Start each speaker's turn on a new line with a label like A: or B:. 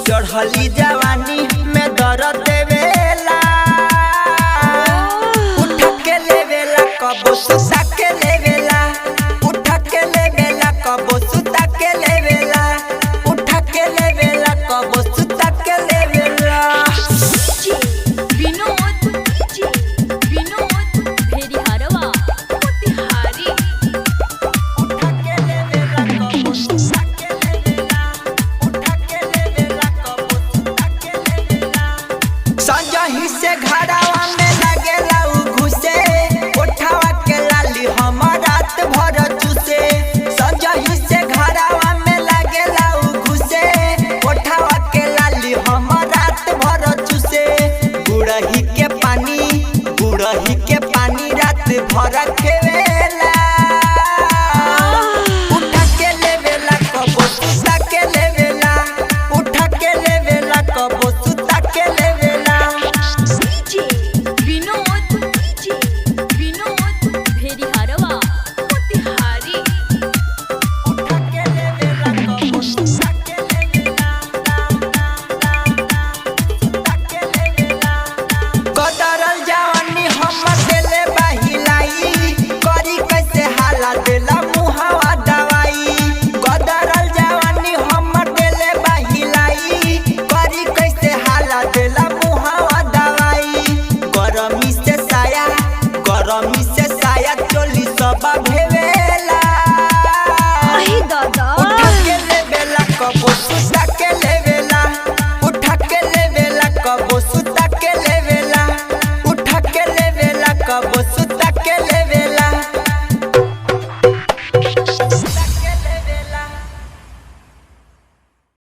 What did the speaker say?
A: चढ़ली जवानी में दर्द देवेला उठा के लेवेला कबो सुता के लेवेला उठा के लेवेला कबो सुता के लेवेला उठा के लेवेला कबो सुता के लेवेला। संजही से घरावा में लगेला उ घुसे उठावा के लाली हम रात भर चूसे। संजही से घरावा में लगेला उ घुसे उठावा के लाली हम रात भर चूसे। गुड़ही के पानी रात भर खेवेला उठा के लेवेला कबो सुता के लेवेला उठा के लेवेला कबो सुता के लेवेला। कदरल जवानी हमर देले बहिलाई करी कैसे हाला देला मुहावा दवाई। कदरल जवानी हमर देले बहिलाई करी कैसे हाला देला मुहावा दवाई। गरमी से साया चोली सब